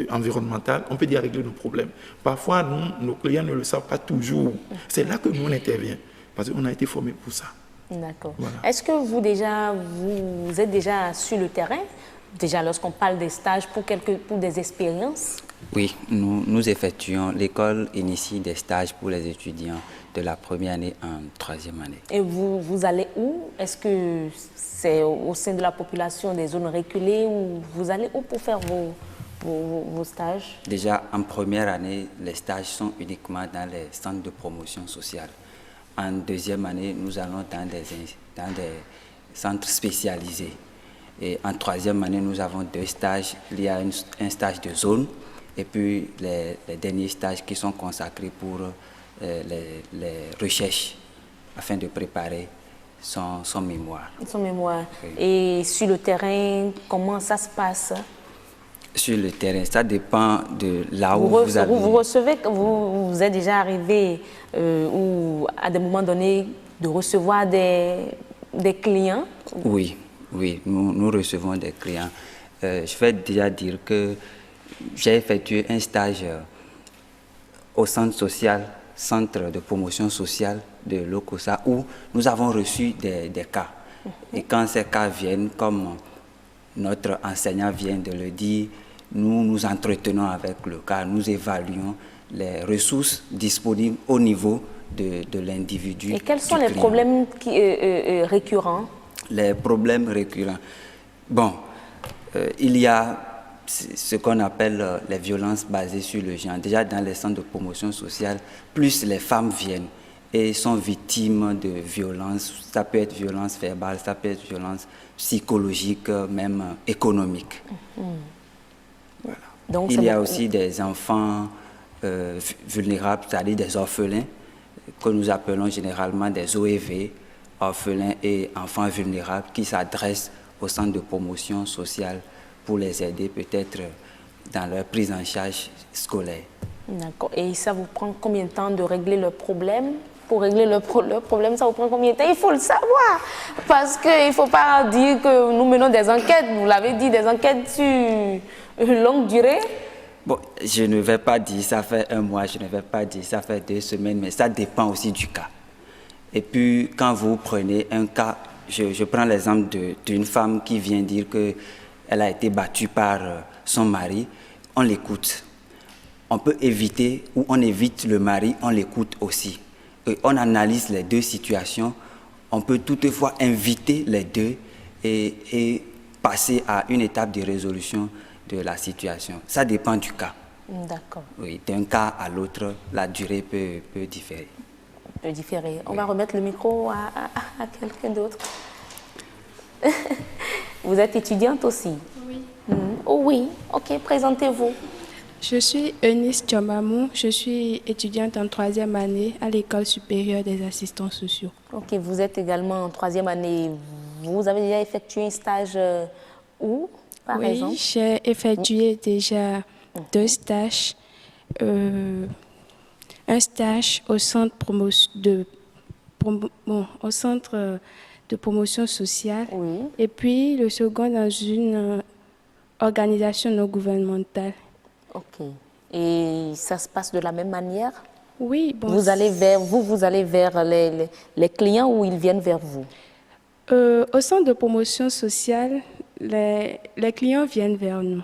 environnemental, on peut dire régler nos problèmes. Parfois, nos clients ne le savent pas toujours. C'est là que nous, on intervient, parce qu'on a été formés pour ça. D'accord. Voilà. Est-ce que vous êtes déjà sur le terrain, déjà lorsqu'on parle des stages pour des expériences? Oui, nous effectuons, l'école initie des stages pour les étudiants de la première année en troisième année. Et vous allez où? Est-ce que c'est au sein de la population des zones reculées ou vous allez où pour faire vos stages? Déjà, en première année, les stages sont uniquement dans les centres de promotion sociale. En deuxième année, nous allons dans des centres spécialisés. Et en troisième année, nous avons 2 stages. Il y a un stage de zone et puis les derniers stages qui sont consacrés pour les recherches afin de préparer son mémoire. Son mémoire. Oui. Et sur le terrain, comment ça se passe? Sur le terrain, ça dépend de là où vous avez... Vous recevez, vous êtes déjà arrivé ou à des moments donnés de recevoir des clients? Oui, nous recevons des clients. Je vais déjà dire que j'ai effectué un stage au centre de promotion sociale de l'OCOSA où nous avons reçu des cas. Et quand ces cas viennent, comme notre enseignant vient de le dire, nous nous entretenons avec le cas, nous évaluons les ressources disponibles au niveau de l'individu. Et quels sont les problèmes récurrents? Les problèmes récurrents. Bon, ce qu'on appelle les violences basées sur le genre. Déjà dans les centres de promotion sociale, plus les femmes viennent et sont victimes de violences. Ça peut être violence verbale, ça peut être violence psychologique, même économique. Voilà. Donc, il y a aussi des enfants vulnérables, c'est-à-dire des orphelins, que nous appelons généralement des OEV, orphelins et enfants vulnérables, qui s'adressent au centre de promotion sociale pour les aider peut-être dans leur prise en charge scolaire. D'accord. Et ça vous prend combien de temps de régler le problème? Pour régler le problème, ça vous prend combien de temps? Il faut le savoir. Parce qu'il ne faut pas dire que nous menons des enquêtes. Vous l'avez dit, des enquêtes sur une longue durée. Bon, je ne vais pas dire ça fait 1 mois, je ne vais pas dire ça fait 2 semaines, mais ça dépend aussi du cas. Et puis, quand vous prenez un cas, je prends l'exemple d'une femme qui vient dire qu'elle a été battue par son mari, on l'écoute. On peut éviter ou on évite le mari, on l'écoute aussi. Et on analyse les 2 situations. On peut toutefois inviter les 2 et passer à une étape de résolution de la situation. Ça dépend du cas. D'accord. Oui, d'un cas à l'autre, la durée peut différer. Peut différer. On va remettre le micro à quelqu'un d'autre. Vous êtes étudiante aussi? Oui. Oh oui, ok, présentez-vous. Je suis Eunice Tchomamou, je suis étudiante en 3e année à l'École supérieure des assistants sociaux. Ok, vous êtes également en 3e année. Vous avez déjà effectué un stage où, par exemple? Oui, j'ai effectué déjà 2 stages. Un stage au centre de promotion sociale, et puis le second dans une organisation non gouvernementale. Ok. Et ça se passe de la même manière? Oui. Bon, vous allez vers les clients ou ils viennent vers vous? Au centre de promotion sociale, les clients viennent vers nous.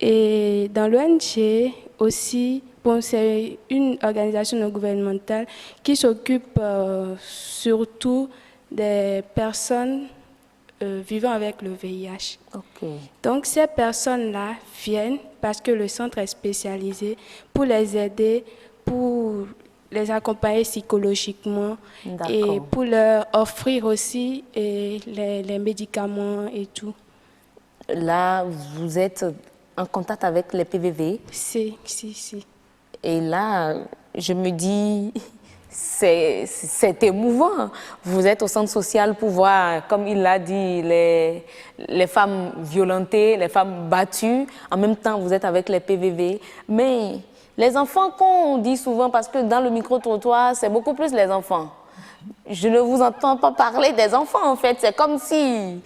Et dans l'ONG aussi, bon, c'est une organisation non gouvernementale qui s'occupe surtout des personnes vivant avec le VIH. Okay. Donc ces personnes-là viennent parce que le centre est spécialisé pour les aider, pour les accompagner psychologiquement et pour leur offrir aussi les médicaments et tout. Là, vous êtes en contact avec les PVV? Si. Et là, je me dis, c'est émouvant. Vous êtes au centre social pour voir, comme il l'a dit, les femmes violentées, les femmes battues. En même temps, vous êtes avec les PVV. Mais les enfants, qu'on dit souvent, parce que dans le micro-trottoir, c'est beaucoup plus les enfants. Je ne vous entends pas parler des enfants, en fait. C'est comme si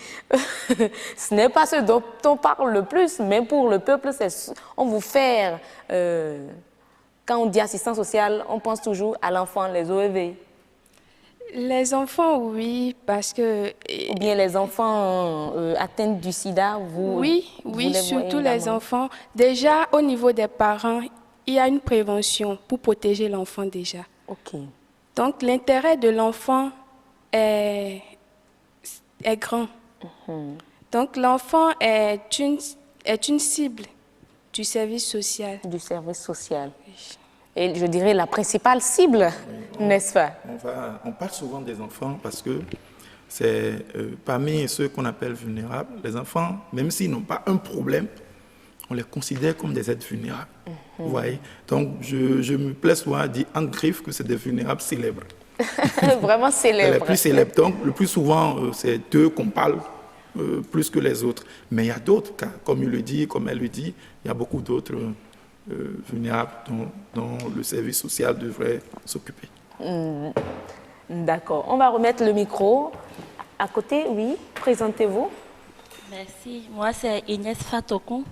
ce n'est pas ce dont on parle le plus, mais pour le peuple, on vous fait... quand on dit assistance sociale, on pense toujours à l'enfant, les OEV. Les enfants, oui, parce que... Ou bien les enfants atteints du sida, Oui, surtout les enfants. Déjà, au niveau des parents, il y a une prévention pour protéger l'enfant déjà. Ok. Donc, l'intérêt de l'enfant est grand. Donc, l'enfant est une cible du service social. Du service social. Et je dirais la principale cible, n'est-ce pas? On parle souvent des enfants parce que c'est parmi ceux qu'on appelle vulnérables. Les enfants, même s'ils n'ont pas un problème, on les considère comme des êtres vulnérables. Vous voyez? Donc, je me plais souvent à dire en griffe que c'est des vulnérables célèbres. Vraiment célèbres. Les plus célèbres. Donc, le plus souvent, c'est d'eux qu'on parle plus que les autres. Mais il y a d'autres cas, comme il le dit, comme elle le dit, il y a beaucoup d'autres vulnérables dont le service social devrait s'occuper. D'accord. On va remettre le micro. À côté, oui, présentez-vous. Merci. Moi, c'est Inès Fatokon.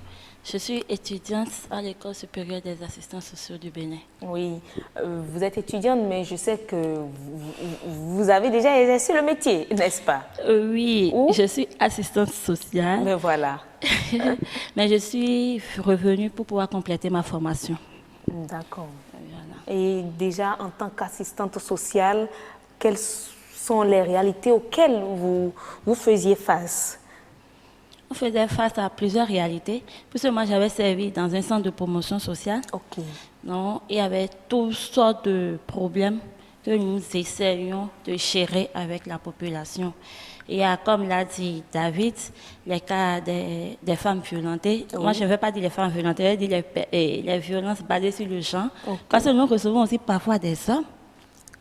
Je suis étudiante à l'École supérieure des assistants sociaux du Bénin. Oui, vous êtes étudiante, mais je sais que vous avez déjà exercé le métier, n'est-ce pas? Oui, je suis assistante sociale. Mais voilà. Mais je suis revenue pour pouvoir compléter ma formation. D'accord. Voilà. Et déjà, en tant qu'assistante sociale, quelles sont les réalités auxquelles vous faisiez face? on faisait face à plusieurs réalités. Puisque moi, j'avais servi dans un centre de promotion sociale. Ok. Donc, il y avait toutes sortes de problèmes que nous essayions de gérer avec la population. Et comme l'a dit David, les cas des femmes violentées. Oui. Moi, je ne veux pas dire les femmes violentées, je veux dire les violences basées sur le genre. Okay. Parce que nous recevons aussi parfois des hommes.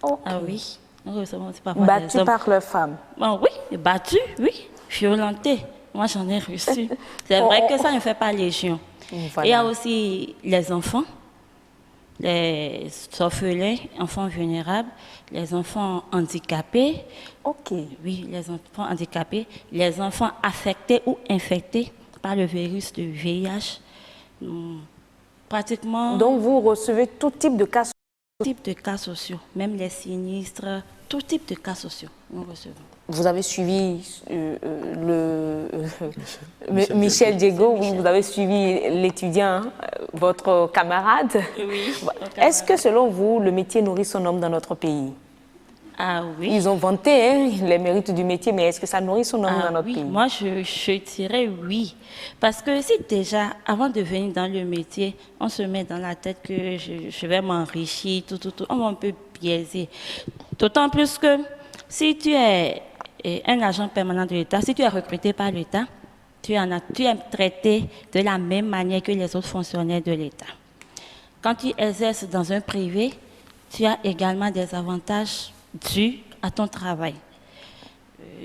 Okay. Ah oui, nous recevons aussi parfois des hommes. Battus par leurs femmes. Bon, oui, battus, oui. Violentés. Moi, j'en ai reçu. C'est vrai que ça ne fait pas légion. Voilà. Il y a aussi les enfants, les orphelins, enfants vulnérables, les enfants handicapés. Ok. Oui, les enfants handicapés, les enfants affectés ou infectés par le virus de VIH. Pratiquement. Donc, vous recevez tout type de cas sociaux? Tout type de cas sociaux, même les sinistres, tout type de cas sociaux, nous recevons. Vous avez suivi Michel Diego, oui, vous avez suivi l'étudiant, votre camarade. Oui. Est-ce que selon vous, le métier nourrit son homme dans notre pays? Ah oui. Ils ont vanté les mérites du métier, mais est-ce que ça nourrit son homme dans notre pays? Moi, je dirais oui. Parce que si déjà, avant de venir dans le métier, on se met dans la tête que je vais m'enrichir, tout, on va un peu biaiser. D'autant plus que si tu es un agent permanent de l'État, si tu es recruté par l'État, tu es traité de la même manière que les autres fonctionnaires de l'État. Quand tu exerces dans un privé, tu as également des avantages dus à ton travail.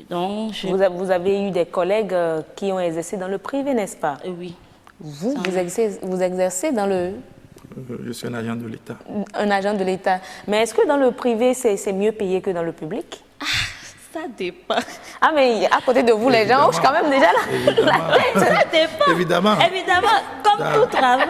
Donc, vous avez eu des collègues qui ont exercé dans le privé, n'est-ce pas? Oui. Vous exercez dans le... Je suis un agent de l'État. Un agent de l'État. Mais est-ce que dans le privé, c'est mieux payé que dans le public? Ça dépend. Ah, mais à côté de vous, les gens, je suis quand même déjà là. Ça dépend. Évidemment. Évidemment, comme tout travail.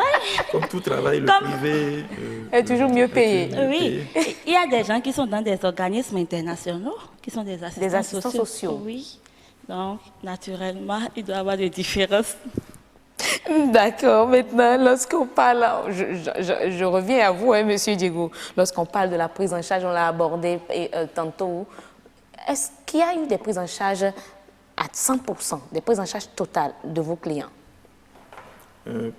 Comme tout travail, le privé est toujours mieux payé. Oui. Il y a des gens qui sont dans des organismes internationaux, qui sont des assistants sociaux. Oui. Donc, naturellement, il doit y avoir des différences. D'accord. Maintenant, lorsqu'on parle, je reviens à vous, hein, Monsieur Diego. Lorsqu'on parle de la prise en charge, on l'a abordé tantôt. Est-ce qu'il y a eu des prises en charge à 100%, des prises en charge totales de vos clients?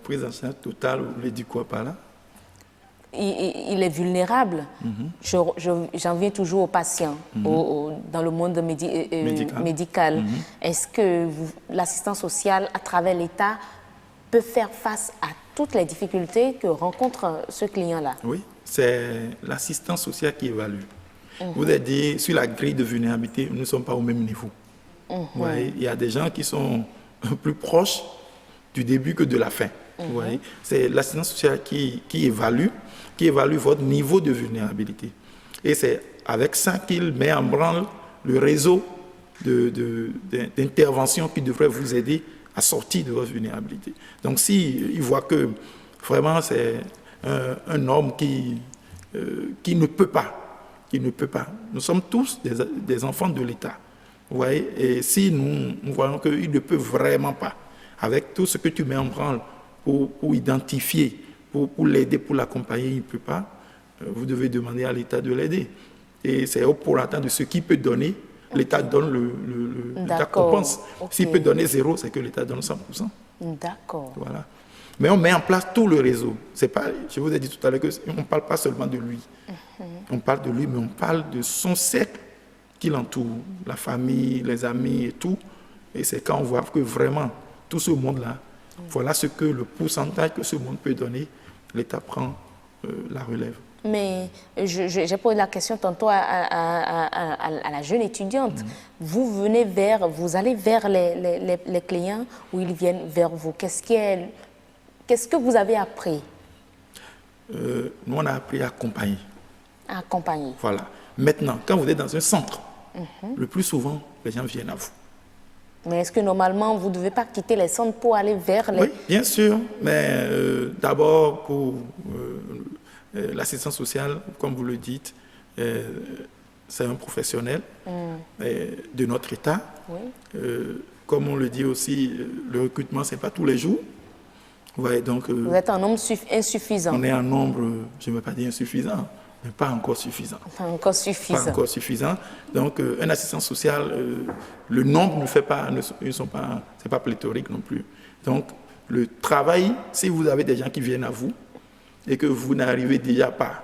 Prise en charge totale, vous voulez dire quoi par là? Il est vulnérable. J'en viens toujours aux patients, dans le monde médical. Est-ce que l'assistance sociale, à travers l'État, peut faire face à toutes les difficultés que rencontre ce client-là? Oui, c'est l'assistance sociale qui évalue. Vous avez dit, sur la grille de vulnérabilité, nous ne sommes pas au même niveau. Il y a des gens qui sont plus proches du début que de la fin. C'est l'assistance sociale qui évalue votre niveau de vulnérabilité. Et c'est avec ça qu'il met en branle le réseau d'intervention qui devrait vous aider à sortir de votre vulnérabilité. Donc, s'il voit que vraiment c'est un homme qui ne peut pas, nous sommes tous des enfants de l'État. Vous voyez? Et si nous voyons qu'il ne peut vraiment pas, avec tout ce que tu mets en branle pour identifier, pour l'aider, pour l'accompagner, il ne peut pas, vous devez demander à l'État de l'aider. Et c'est au prorata de ce qu'il peut donner, l'État donne l'État compense. S'il peut donner 0, c'est que l'État donne 100%. D'accord. Voilà. Mais on met en place tout le réseau. C'est pas, je vous ai dit tout à l'heure qu'on ne parle pas seulement de lui. On parle de lui, mais on parle de son cercle qui l'entoure, la famille, les amis et tout. Et c'est quand on voit que vraiment, tout ce monde-là, voilà ce que le pourcentage que ce monde peut donner, l'État prend la relève. Mais j'ai posé la question tantôt à la jeune étudiante. Vous allez vers les clients ou ils viennent vers vous? Qu'est-ce que vous avez appris? Nous, on a appris à accompagner. À accompagner. Voilà. Maintenant, quand vous êtes dans un centre, le plus souvent, les gens viennent à vous. Mais est-ce que normalement, vous ne devez pas quitter les centres pour aller vers les... Oui, bien sûr. Mais d'abord, pour l'assistance sociale, comme vous le dites, c'est un professionnel de notre État. Oui. Comme on le dit aussi, le recrutement, ce n'est pas tous les jours. Ouais, donc, vous êtes un nombre insuffisant. On est un nombre, je ne veux pas dire insuffisant, mais pas encore suffisant. Pas encore suffisant. Pas encore suffisant. Donc, un assistant social, le nombre ne fait pas, c'est pas pléthorique non plus. Donc, le travail, si vous avez des gens qui viennent à vous et que vous n'arrivez déjà pas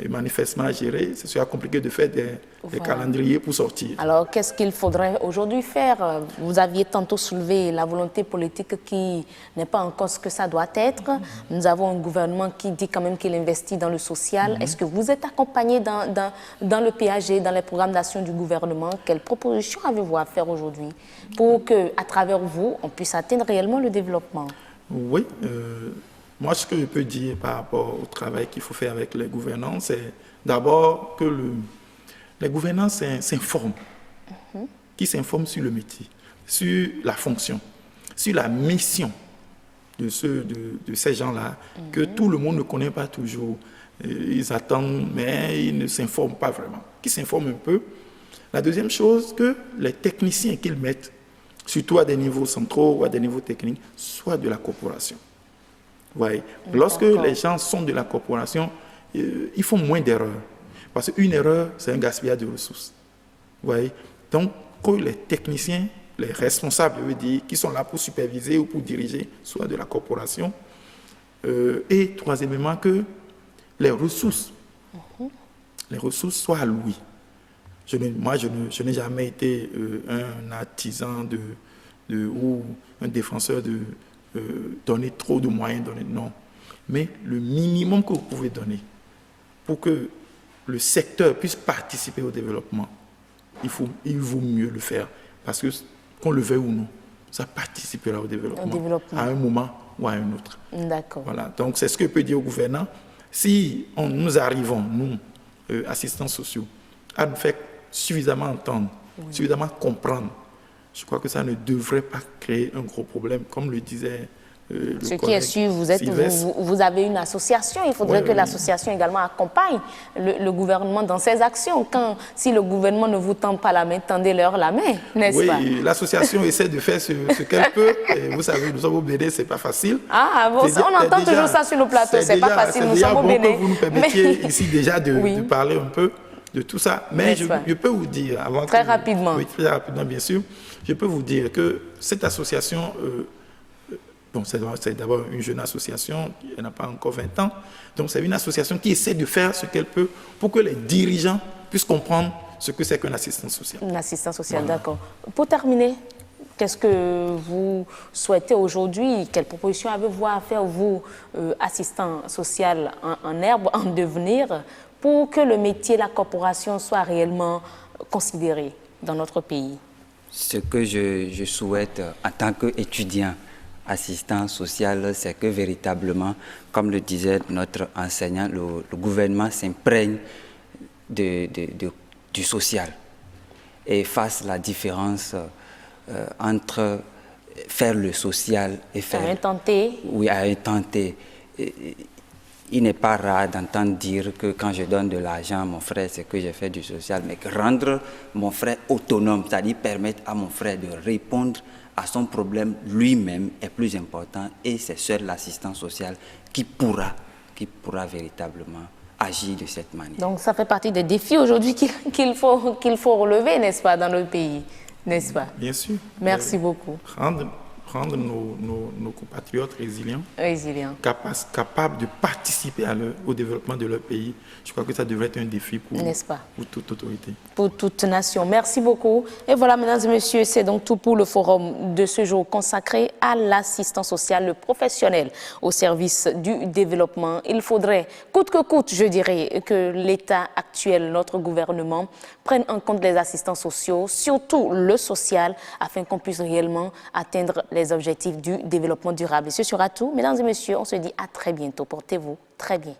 manifestement à gérer, ce sera compliqué de faire des calendriers pour sortir. Alors, qu'est-ce qu'il faudrait aujourd'hui faire? Vous aviez tantôt soulevé la volonté politique qui n'est pas encore ce que ça doit être. Nous avons un gouvernement qui dit quand même qu'il investit dans le social. Est-ce que vous êtes accompagné dans le PAG, dans les programmes d'action du gouvernement? Quelles propositions avez-vous à faire aujourd'hui pour qu'à travers vous, on puisse atteindre réellement le développement? Oui. Moi, ce que je peux dire par rapport au travail qu'il faut faire avec les gouvernants, c'est d'abord que les gouvernants s'informent, qui s'informent sur le métier, sur la fonction, sur la mission de ces gens-là, que tout le monde ne connaît pas toujours. Ils attendent, mais ils ne s'informent pas vraiment. Qui s'informent un peu. La deuxième chose, que les techniciens qu'ils mettent, surtout à des niveaux centraux ou à des niveaux techniques, soient de la corporation. Ouais. Lorsque les gens sont de la corporation, ils font moins d'erreurs. Parce qu'une erreur, c'est un gaspillage de ressources. Ouais. Donc, que les techniciens, les responsables, je veux dire, qui sont là pour superviser ou pour diriger, soient de la corporation. Et troisièmement, que les ressources soient allouées. Moi, je n'ai jamais été un artisan ou un défenseur de donner trop de moyens, non. Mais le minimum que vous pouvez donner pour que le secteur puisse participer au développement, il vaut mieux le faire. Parce que, qu'on le veuille ou non, ça participera au développement. À un moment ou à un autre. D'accord. Voilà. Donc, c'est ce que je peux dire aux gouvernants. Si nous arrivons, nous, assistants sociaux, à nous faire suffisamment entendre, suffisamment comprendre, je crois que ça ne devrait pas créer un gros problème, comme le disait le Ce qui est sûr, vous avez une association. Il faudrait que l'association également accompagne le gouvernement dans ses actions. Si le gouvernement ne vous tend pas la main, tendez-leur la main, n'est-ce pas? Oui, l'association essaie de faire ce qu'elle peut. Et vous savez, nous sommes au Bénin, ce n'est pas facile. Ah, bon, on entend toujours ça sur le plateau, c'est pas facile, nous sommes au Bénin. Que vous nous permettiez ici déjà de parler un peu de tout ça. Mais je peux vous dire, avant très rapidement. Oui, très rapidement, bien sûr. Je peux vous dire que cette association, c'est d'abord une jeune association, elle n'a pas encore 20 ans. Donc c'est une association qui essaie de faire ce qu'elle peut pour que les dirigeants puissent comprendre ce que c'est qu'un assistant social. Un assistant social, d'accord. Pour terminer, qu'est-ce que vous souhaitez aujourd'hui? Quelles propositions avez-vous à faire, vous, assistant social en herbe, en devenir, pour que le métier, la corporation soit réellement considéré dans notre pays? Ce que je souhaite en tant qu'étudiant assistant social, c'est que véritablement, comme le disait notre enseignant, le gouvernement s'imprègne du social et fasse la différence entre faire le social et faire... À intenter. Oui, à intenter. Il n'est pas rare d'entendre dire que quand je donne de l'argent à mon frère, c'est que j'ai fait du social, mais rendre mon frère autonome, c'est-à-dire permettre à mon frère de répondre à son problème lui-même est plus important, et c'est seul l'assistant social qui pourra véritablement agir de cette manière. Donc ça fait partie des défis aujourd'hui qu'il faut relever, n'est-ce pas, dans le pays, n'est-ce pas? Bien sûr. Merci beaucoup. Rendre nos compatriotes résilients, capables de participer au développement de leur pays. Je crois que ça devrait être un défi pour toute autorité. Pour toute nation. Merci beaucoup. Et voilà, mesdames et messieurs, c'est donc tout pour le forum de ce jour consacré à l'assistant social, le professionnel au service du développement. Il faudrait, coûte que coûte, je dirais, que l'État actuel, notre gouvernement, prenne en compte les assistants sociaux, surtout le social, afin qu'on puisse réellement atteindre les objectifs du développement durable. Et ce sera tout. Mesdames et messieurs, on se dit à très bientôt. Portez-vous très bien.